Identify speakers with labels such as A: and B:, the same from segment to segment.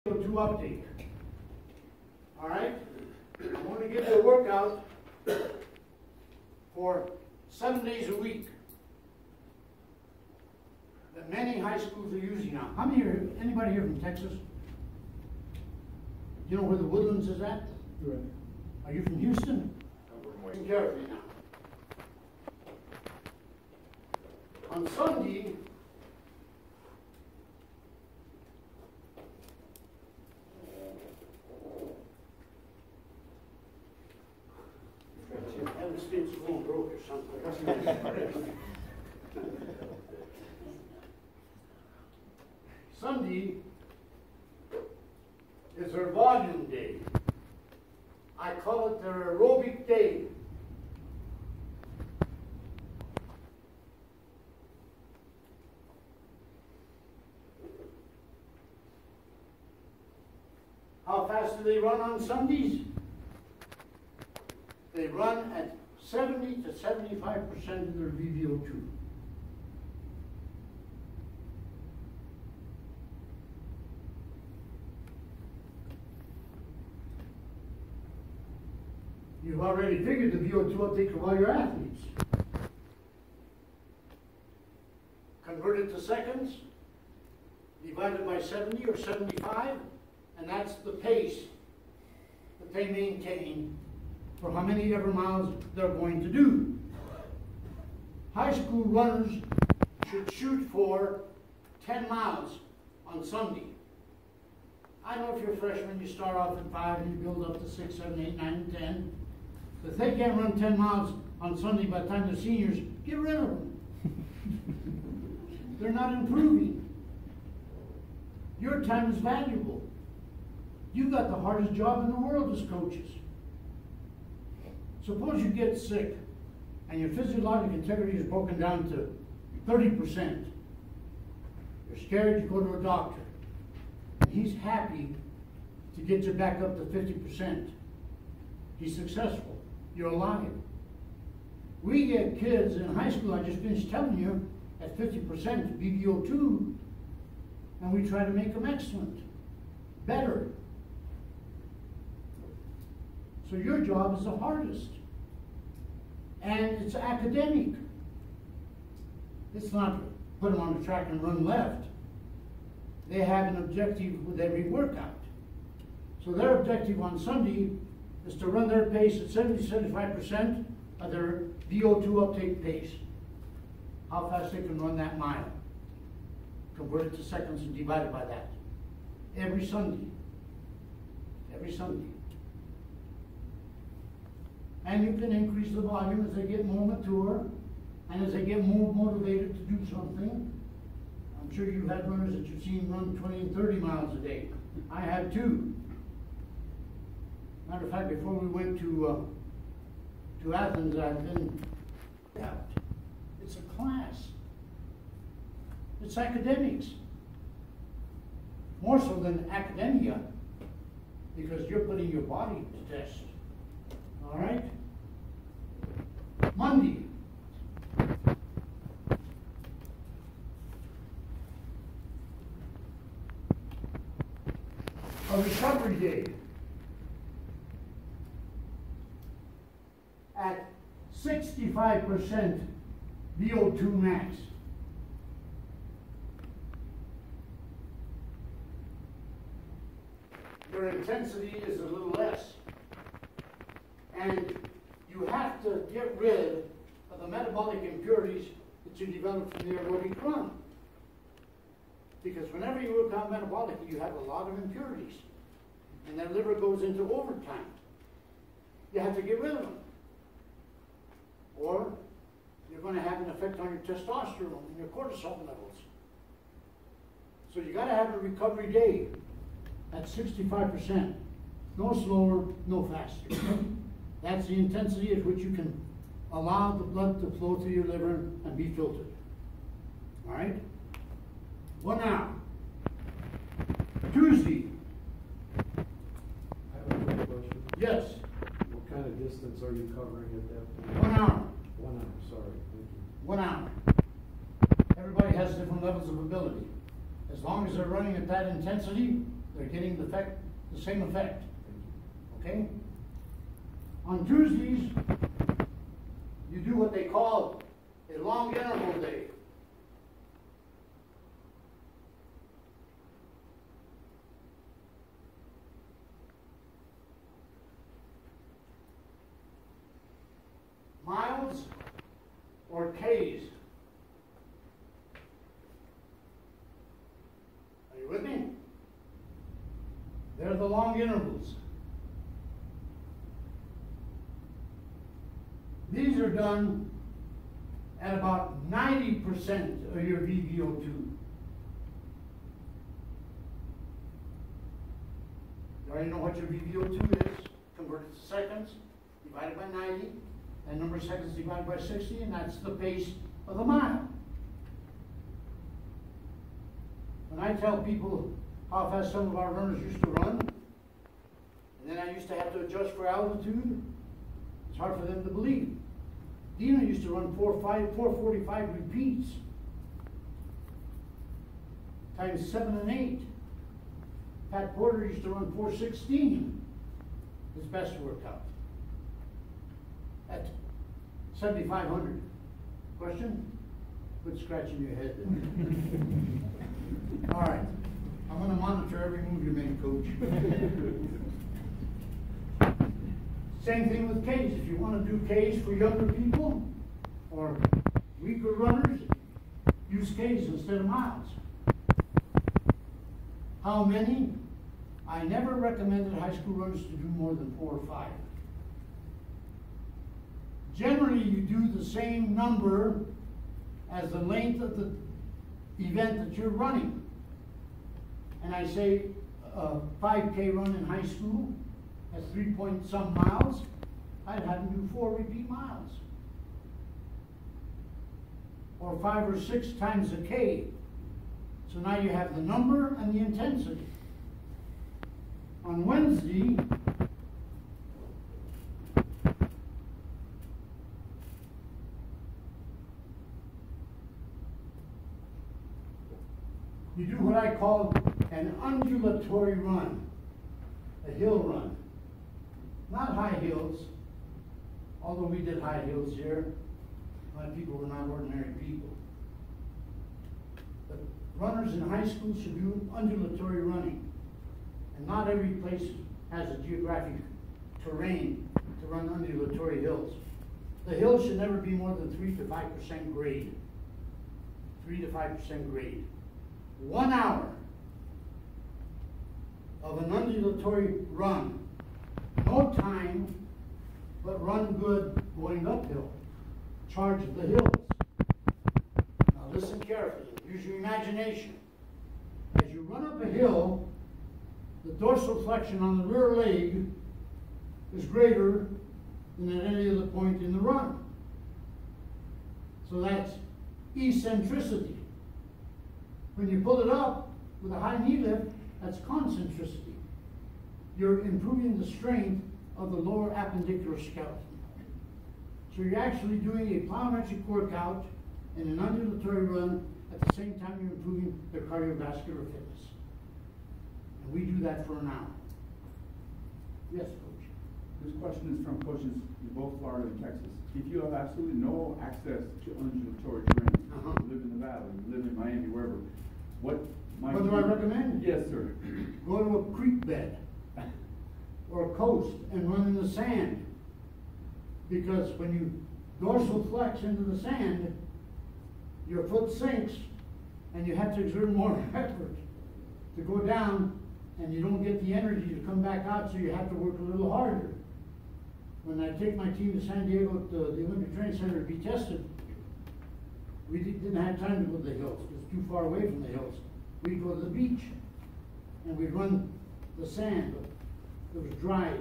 A: VO2 uptake. All right? I'm going to give you a workout for 7 days a week that many high schools are using now. How many here, anybody here from Texas? You know where the Woodlands is at?
B: Right.
A: Are you from Houston? Listen carefully now. On Sunday, the state's going broke or something. Sunday is their volume day. I call it their aerobic day. How fast do they run on Sundays? They run at 70 to 75% of their VVO2. You've already figured the VO2 uptake of all your athletes. Convert it to seconds, divided by 70 or 75, and that's the pace that they maintain for how many ever miles they're going to do. High school runners should shoot for 10 miles on Sunday. I know if you're a freshman, you start off at 5 and you build up to 6, 7, 8, 9, 10. But if they can't run 10 miles on Sunday by the time they're seniors, get rid of them. They're not improving. Your time is valuable. You got the hardest job in the world as coaches. Suppose you get sick and your physiologic integrity is broken down to 30%. You're scared, you go to a doctor. And he's happy to get you back up to 50%. He's successful. You're alive. We get kids in high school, I just finished telling you, at 50% VVO2, and we try to make them excellent, better. So your job is the hardest. And it's academic. It's not put them on the track and run left. They have an objective with every workout. So their objective on Sunday is to run their pace at 70 to 75% of their VO2 uptake pace. How fast they can run that mile. Convert it to seconds and divide it by that. Every Sunday. Every Sunday. And you can increase the volume as they get more mature and as they get more motivated to do something. I'm sure you've had runners that you've seen run 20 and 30 miles a day. I have too. Matter of fact, before we went to Athens, I've been out. It's a class. It's academics. More so than academia, because you're putting your body to test. All right? Monday. A recovery day. At 65% VO2 max. Your intensity is a little less. And you have to get rid of the metabolic impurities that you develop from the aerobic run. Because whenever you work out metabolically, you have a lot of impurities. And that liver goes into overtime. You have to get rid of them. Or you're going to have an effect on your testosterone and your cortisol levels. So you got to have a recovery day at 65%. No slower, no faster. That's the intensity at which you can allow the blood to flow through your liver and be filtered. All right? 1 hour. Tuesday.
B: I have a quick question.
A: Yes.
B: What kind of distance are you covering at that point?
A: 1 hour.
B: 1 hour, sorry. Thank you.
A: 1 hour. Everybody has different levels of ability. As long as they're running at that intensity, They're getting the same effect. Okay? On Tuesdays, you do what they call a long interval day. Miles or Ks. Are you with me? They're the long intervals. These are done at about 90% of your VVO2. You already know what your VVO2 is. Convert it to seconds, divided by 90, and number of seconds divided by 60, and that's the pace of the mile. When I tell people how fast some of our runners used to run, and then I used to have to adjust for altitude, it's hard for them to believe. Dina used to run 445 repeats times 7 and 8. Pat Porter used to run 416, his best workout, at 7,500. Question? Quit scratching your head. All right. I'm going to monitor every move you make, Coach. Same thing with Ks. If you want to do Ks for younger people or weaker runners, use Ks instead of miles. How many? I never recommended high school runners to do more than 4 or 5. Generally, you do the same number as the length of the event that you're running. And I say a 5K run in high school at 3-point-some miles, I'd have them do 4 repeat miles. Or 5 or 6 times a K. So now you have the number and the intensity. On Wednesday, you do what I call an undulatory run, a hill run. Not high hills, although we did high hills here. My people were not ordinary people. But runners in high school should do undulatory running. And not every place has a geographic terrain to run undulatory hills. The hills should never be more than 3 to 5% grade. 3 to 5% grade. 1 hour of an undulatory run. No time, but run good going uphill. Charge the hills. Now listen carefully. Use your imagination. As you run up a hill, the dorsal flexion on the rear leg is greater than at any other point in the run. So that's eccentricity. When you pull it up with a high knee lift, that's concentricity. You're improving the strength of the lower appendicular skeleton. So you're actually doing a plyometric workout and an undulatory run at the same time you're improving their cardiovascular fitness. And we do that for an hour. Yes, Coach.
C: This question is from coaches in both Florida and Texas. If you have absolutely no access to undulatory terrain, you live in Nevada, you live in Miami, wherever, what
A: do I recommend?
C: Yes, sir.
A: Go to a creek bed or a coast and run in the sand. Because when you dorsal flex into the sand, your foot sinks and you have to exert more effort to go down, and you don't get the energy to come back out, so you have to work a little harder. When I take my team to San Diego to the Olympic Training Center to be tested, we didn't have time to go to the hills. It was too far away from the hills. We'd go to the beach and we'd run the sand. It was dry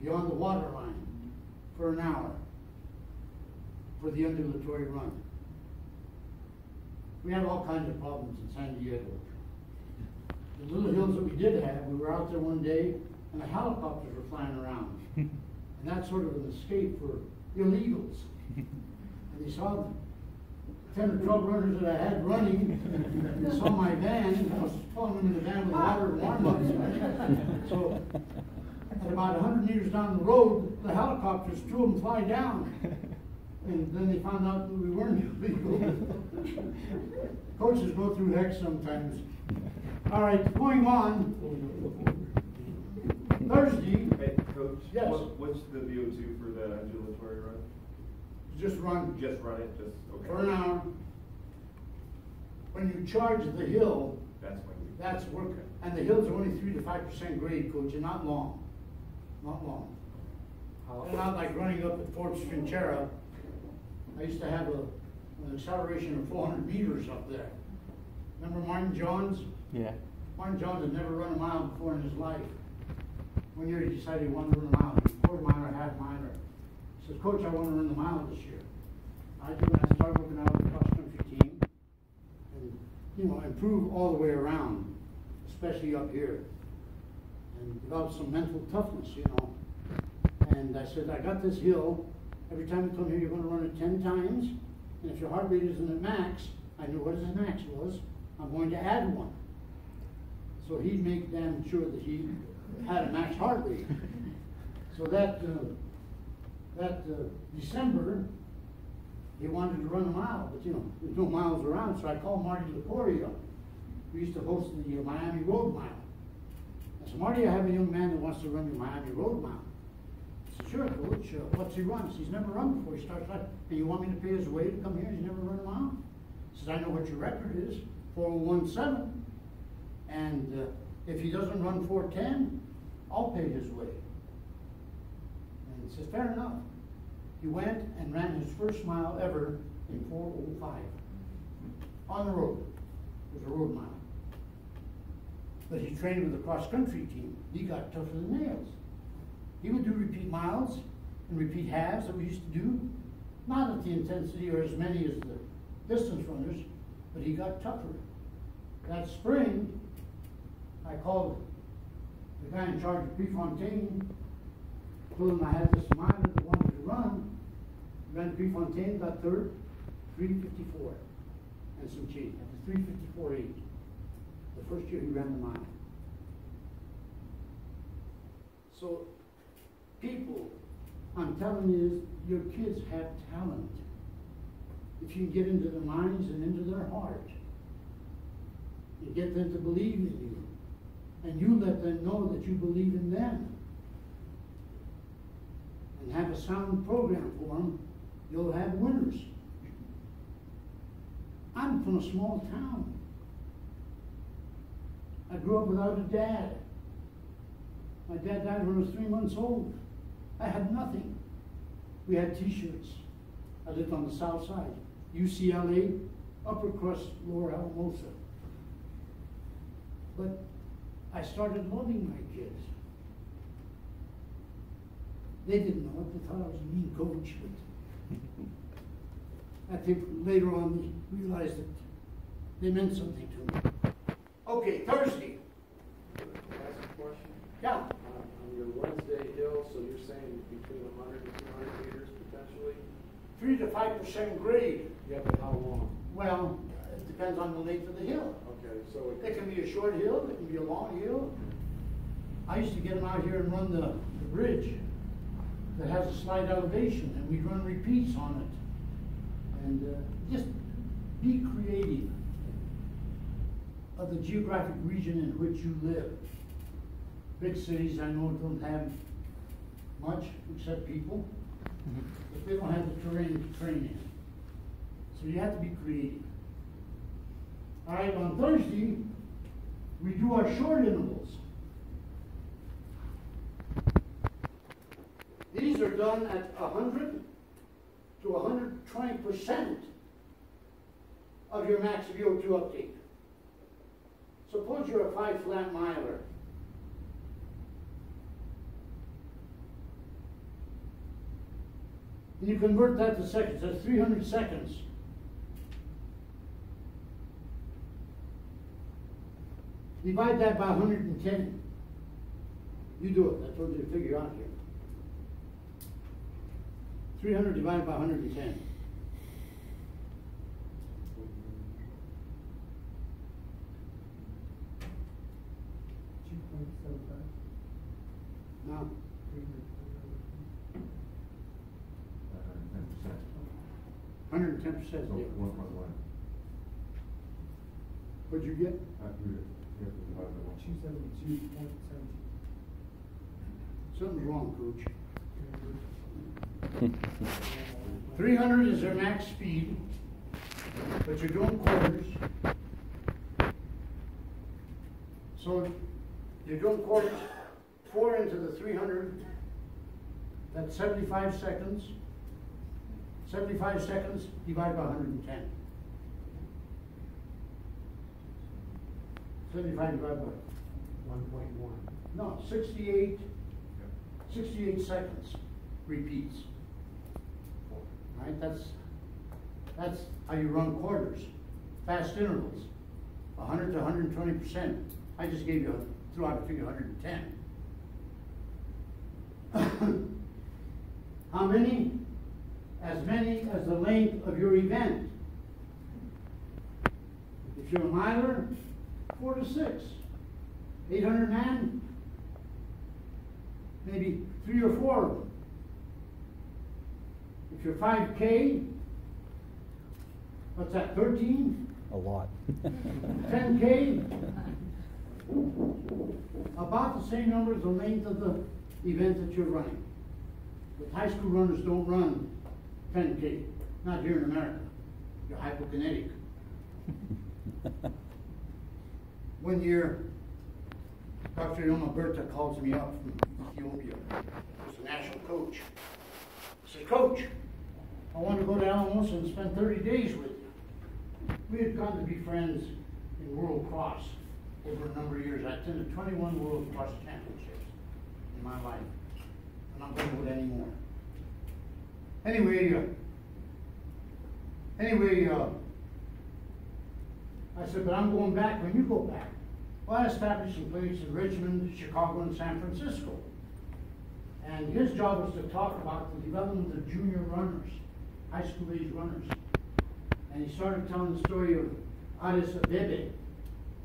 A: beyond the water line for an hour for the undulatory run. We had all kinds of problems in San Diego. The little hills that we did have, we were out there one day and the helicopters were flying around. And that's sort of an escape for illegals. And they saw them. 10 or 12 runners that I had running, and saw my van, I was pulling them in the van with water and warm-ups. So, at about 100 meters down the road, the helicopters, 2 of them fly down. And then they found out that we weren't illegal. Coaches go through heck sometimes. All right, going on. Thursday,
D: Hey, Coach?
A: Yes.
D: What's the VO2 for the undulatory run?
A: just run
D: Just run it, just, okay.
A: for an hour. When you charge the hill,
D: That's when you.
A: that's work, and the hills are only 3 to 5% grade, Coach, and not long. Not long. They're not like running up at Fort Strinchera. I used to have an acceleration of 400 meters up there. Remember Martin Johns?
E: Yeah.
A: Martin Johns had never run a mile before in his life. One year he decided he wanted to run a mile, quarter mile or half mile. He says, Coach, I want to run the mile this year. I do, and I started working out with the cross-country team. And, you know, improve all the way around, especially up here. And develop some mental toughness, you know. And I said, I got this hill. Every time you come here, you're going to run it 10 times. And if your heart rate isn't at max, I knew what his max was, I'm going to add one. So he'd make damn sure that he had a max heart rate. So that December, he wanted to run a mile, but you know, there's no miles around. So I called Marty Laporia. We used to host the Miami Road Mile. I said, Marty, I have a young man that wants to run the Miami Road Mile. I said, sure, Coach, what's he run? He's never run before. He starts like, and you want me to pay his way to come here? He's never run a mile. He says, I know what your record is, 4:01.7. And if he doesn't run 4:10, I'll pay his way. And he says, fair enough. He went and ran his first mile ever in 4:05 on the road. It was a road mile. But he trained with the cross-country team. He got tougher than nails. He would do repeat miles and repeat halves that we used to do. Not at the intensity or as many as the distance runners, but he got tougher. That spring, I called the guy in charge of Prefontaine, told him I had this miler that wanted to run. Ran Prefontaine, got third, 3:54 and some change. After 3:54.8. The first year he ran the mile. So, people, I'm telling you, your kids have talent. If you can get into their minds and into their heart, and get them to believe in you, and you let them know that you believe in them, and have a sound program for them, you'll have winners. I'm from a small town. I grew up without a dad. My dad died when I was 3 months old. I had nothing. We had t-shirts. I lived on the south side. UCLA, upper crust, lower Alamosa. But I started loving my kids. They didn't know it. They thought I was a mean coach. But I think later on they realized that they meant something to me. Okay, Thursday.
B: Ask a question.
A: Yeah.
B: On your Wednesday hill, so you're saying between 100 and 200 meters potentially?
A: 3 to 5% grade.
B: Yeah, but how long?
A: Well, it depends on the length of the hill.
B: Okay, so
A: It can be a short hill, it can be a long hill. I used to get them out here and run the bridge that has a slight elevation, and we'd run repeats on it. And just be creative of the geographic region in which you live. Big cities, I know, don't have much except people, but they don't have the terrain to train in. So you have to be creative. All right, on Thursday, we do our short intervals. These are done at 100 to 120% of your max VO2 uptake. Suppose you're a 5 flat miler. And you convert that to seconds, that's 300 seconds. Divide that by 110. You do it, I told you to figure out here. 300 divided by 110. No, 110%.
E: So
A: Yeah.
E: 1.1.
A: What'd you get?
E: You have to divide by 1.
A: Something's wrong, Coach. 300 is their max speed, but you're doing quarters. So you're doing quarters, 4 into the 300, that's 75 seconds. 75 seconds divided by 110. 75 divided by
B: 1.1.
A: no, 68 seconds repeats. Right, that's how you run quarters. Fast intervals, 100 to 120%. I just gave you threw out a figure 110. How many? As many as the length of your event. If you're a miler, 4 to 6. 800 man, maybe 3 or 4 of them. If you're 5K, what's that, 13?
F: A lot.
A: 10K, about the same number as the length of the event that you're running. But high school runners don't run 10K, not here in America. You're hypokinetic. One year, Dr. Yoma Berta calls me up from Ethiopia. He's the national coach. He says, Coach, I want to go to Alamosa and spend 30 days with you. We had gone to be friends in World Cross over a number of years. I attended 21 World Cross championships in my life. I'm not going to do it anymore. Anyway, I said, but I'm going back when you go back. Well, I established some clinics in Richmond, Chicago, and San Francisco. And his job was to talk about the development of junior runners, high school age runners. And he started telling the story of Addis Abebe,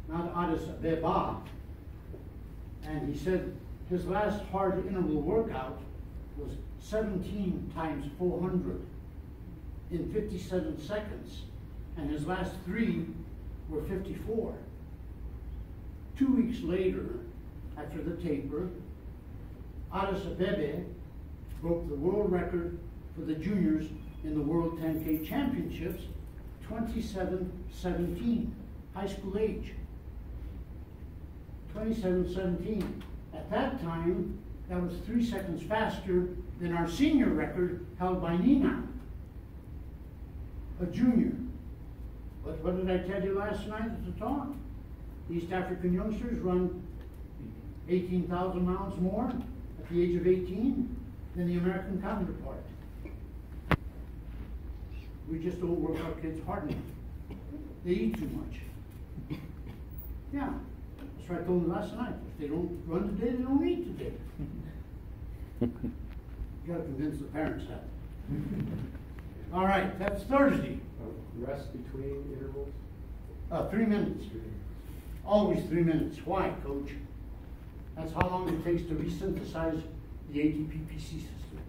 A: not Addis Abeba. And he said his last hard interval workout was 17 times 400 in 57 seconds. And his last 3 were 54. 2 weeks later, after the taper, Addis Abebe broke the world record for the juniors in the World 10K Championships, 27:17, high school age. 27:17. At that time, that was 3 seconds faster than our senior record held by Nina, a junior. But what did I tell you last night at the talk? East African youngsters run 18,000 miles more at the age of 18 than the American counterpart. We just don't work our kids hard enough. They eat too much. Yeah, that's what I told them last night. If they don't run today, they don't eat today. You gotta convince the parents that. All right, that's Thursday.
B: Rest between intervals?
A: 3 minutes. Always 3 minutes. Why, Coach? That's how long it takes to resynthesize the ATP-PC system.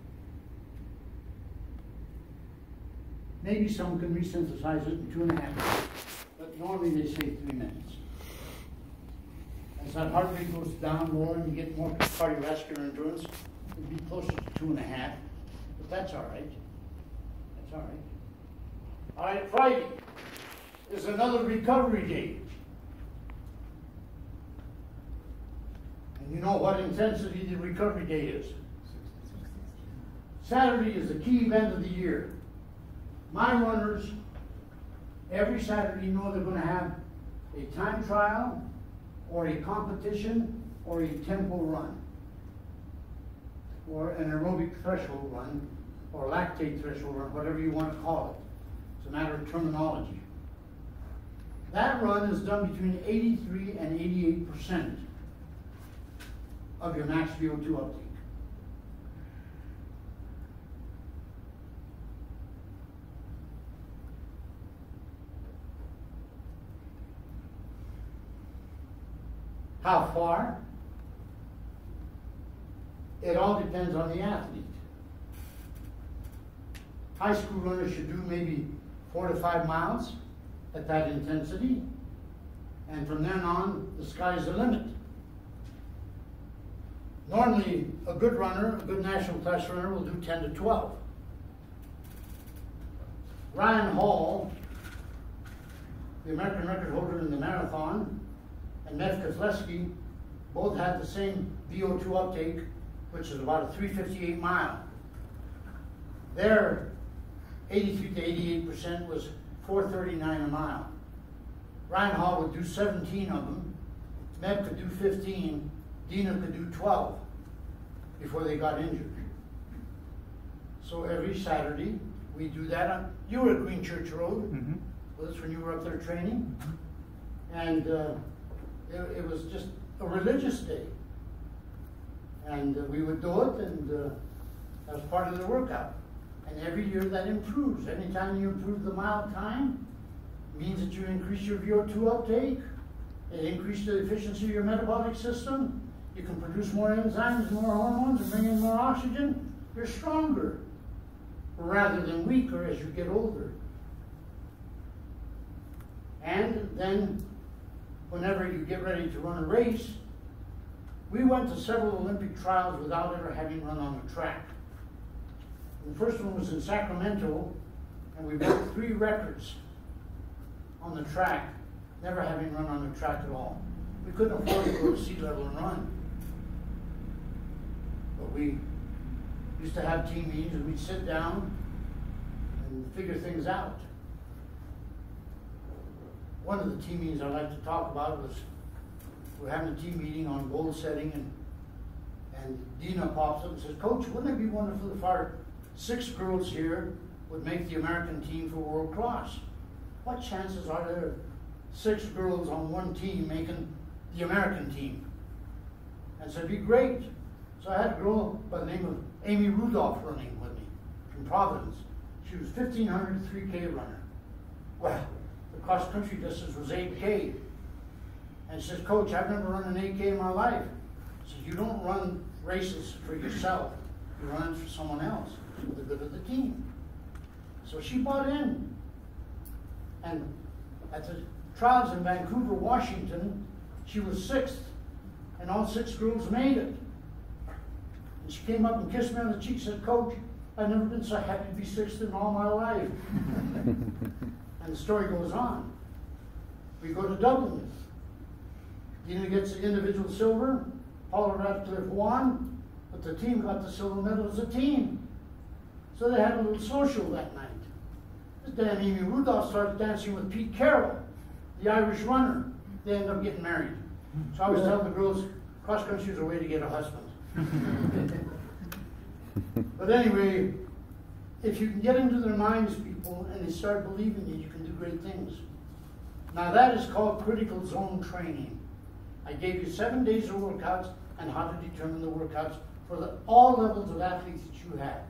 A: Maybe some can resynthesize it in 2.5, but normally they say 3 minutes. As that heart rate goes down more and you get more cardiovascular endurance, it'd be closer to 2.5, but that's all right. That's all right. All right, Friday is another recovery day. And you know what intensity the recovery day is. Saturday is the key event of the year. My runners, every Saturday, know they're going to have a time trial or a competition or a tempo run or an aerobic threshold run or lactate threshold run, whatever you want to call it. It's a matter of terminology. That run is done between 83 and 88% of your max VO2 uptake. How far? It all depends on the athlete. High school runners should do maybe 4 to 5 miles at that intensity. And from then on, the sky's the limit. Normally, a good runner, a good national class runner, will do 10 to 12. Ryan Hall, the American record holder in the marathon, and Mev Kozlowski both had the same VO2 uptake, which is about a 358 mile. Their 83 to 88% was 439 a mile. Ryan Hall would do 17 of them, Mev could do 15, Dina could do 12 before they got injured. So every Saturday, we do that. You were at Green Church Road with us when you were up there training. And it was just a religious day. And we would do it, and that was part of the workout. And every year that improves. Anytime you improve the mile time, it means that you increase your VO2 uptake, it increases the efficiency of your metabolic system, you can produce more enzymes, more hormones, and bring in more oxygen. You're stronger rather than weaker as you get older. And then, whenever you get ready to run a race, we went to several Olympic trials without ever having run on the track. The first one was in Sacramento, and we broke 3 records on the track, never having run on the track at all. We couldn't afford to go to sea level and run. But we used to have team meetings, and we'd sit down and figure things out. One of the team meetings I like to talk about was we're having a team meeting on goal setting, and Dina pops up and says, "Coach, wouldn't it be wonderful if our 6 girls here would make the American team for World Cross? What chances are there of 6 girls on one team making the American team?" And so it'd be great. So I had a girl by the name of Amy Rudolph running with me from Providence. She was 1,500 3K runner. Well, the cross country distance was 8K. And she says, "Coach, I've never run an 8K in my life." I said, "You don't run races for yourself. You run for someone else, for the good of the team." So she bought in. And at the trials in Vancouver, Washington, she was 6th, and all 6 girls made it. And she came up and kissed me on the cheek and said, "Coach, I've never been so happy to be 6th in all my life." And the story goes on. We go to Dublin. Dina gets the individual silver, Paula Radcliffe won, but the team got the silver medal as a team. So they had a little social that night. This damn Amy Rudolph started dancing with Pete Carroll, the Irish runner. They ended up getting married. So I was telling the girls, cross country is a way to get a husband. But anyway, if you can get into their minds, people, and they start believing you can do great things. Now that is called critical zone training. I gave you 7 days of workouts and how to determine the workouts for all levels of athletes that you have.